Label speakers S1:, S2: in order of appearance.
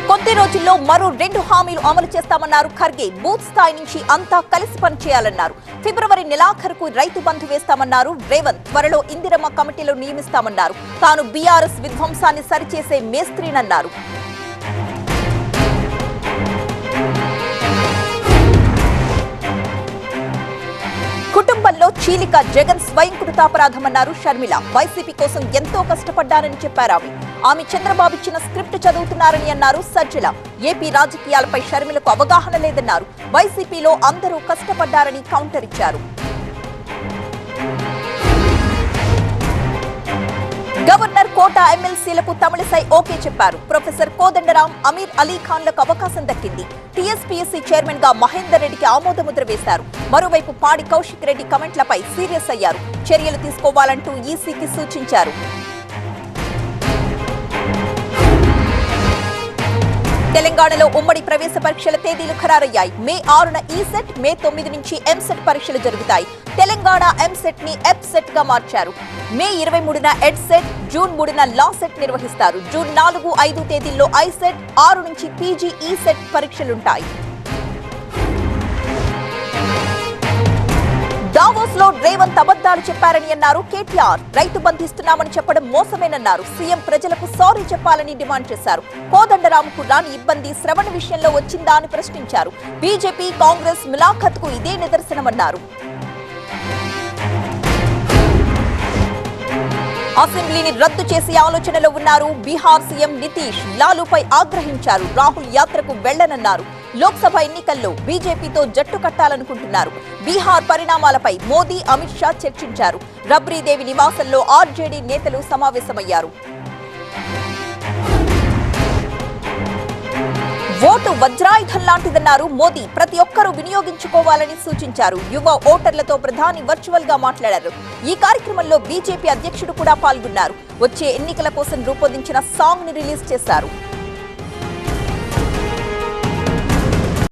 S1: కొద్ది రోజుల్లో మరో 2 హామీలు అమలు చేస్తామన్నారు ఖర్గే. బూత్ స్థాయి నుంచి అంతా కలిసి పనిచేయాలన్నారు. ఫిబ్రవరి నెలాఖరుకు రైతు బంధు వేస్తామన్నారు రేవంత్. త్వరలో ఇందిరమ్మ కమిటీలో నియమిస్తామన్నారు. తాను బీఆర్ఎస్ విధ్వంసాన్ని సరిచేసే మేస్త్రీనన్నారు. కుటుంబంలో చీలిక జగన్ స్వయం కృతాపరాధమన్నారు షర్మిల. వైసీపీ కోసం ఎంతో కష్టపడ్డారని చెప్పారు ఆమె చంద్రబాబు ఇచ్చిన స్క్రిప్ట్ చదువుతున్నారని అన్నారు సజ్జల. ఏపీ రాజకీయాలపై షర్మిలకు అవగాహన లేదన్నారు. వైసీపీలో అందరూ కష్టపడ్డారని కౌంటర్ ఇచ్చారు. గవర్నర్ కోట ఎమ్మెల్సీలకు తమిళిసై ఓకే చెప్పారు. ప్రొఫెసర్ కోదండరాం, అమీర్ అలీ ఖాన్లకు అవకాశం దక్కింది. టీఎస్పీఎస్సీ చైర్మన్ గా మహేందర్ రెడ్డికి ఆమోదముద్ర వేశారు. మరోవైపు పాడి కౌశిక్ రెడ్డి కమెంట్లపై సీరియస్ అయ్యారు. చర్యలు తీసుకోవాలంటూ ఈసీకి సూచించారు. తెలంగాణలో ఉమ్మడి ప్రవేశ పరీక్షల తేదీలు ఖరారయ్యాయి. మే 6న ఈసెట్, మే 9 నుంచి ఎంసెట్ పరీక్షలు జరుగుతాయి. తెలంగాణ ఎంసెట్ ని ఎప్సెట్ గా మార్చారు. మే 23న ఎడ్సెట్, జూన్ 3న లాసెట్ నిర్వహిస్తారు. జూన్ 4, 5 తేదీల్లో ఐసెట్, 6 నుంచి పీజీ ఈసెట్ పరీక్షలుంటాయి. దావోస్ లో రేవంత్ అబద్దాలు చెప్పారని అన్నారు కేటీఆర్. రైతు బంధిస్తున్నామని చెప్పడం మోసమేనన్నారు. సీఎం ప్రజలకు సారీ చెప్పాలని డిమాండ్ చేశారు. కోదండరాంకు రాని ఇబ్బంది శ్రవణ విషయంలో వచ్చిందా అని ప్రశ్నించారు. బీజేపీ, కాంగ్రెస్ ములాఖత్కు ఇదే నిదర్శనమన్నారు. అసెంబ్లీని రద్దు చేసే ఆలోచనలో ఉన్నారు బీహార్ సీఎం నితీష్. లాలూపై ఆగ్రహించారు. రాహుల్ యాత్రకు వెళ్లనన్నారు. లోక్సభ ఎన్నికల్లో బీజేపీతో జట్టు కట్టాలనుకుంటున్నారు. బీహార్ పరిణామాలపై మోదీ, అమిత్ షా చర్చించారు. రబ్రీదేవి నివాసంలో ఆర్జేడీ నేతలు సమావేశమయ్యారు. ఓటు వజ్రాయుధం లాంటిదన్నారు మోదీ. ప్రతి ఒక్కరూ వినియోగించుకోవాలని సూచించారు. యువ ఓటర్లతో ప్రధాని వర్చువల్ గా మాట్లాడారు. ఈ కార్యక్రమంలో బీజేపీ అధ్యక్షుడు కూడా పాల్గొన్నారు. వచ్చే ఎన్నికల కోసం రూపొందించిన సాంగ్ ని రిలీజ్ చేశారు.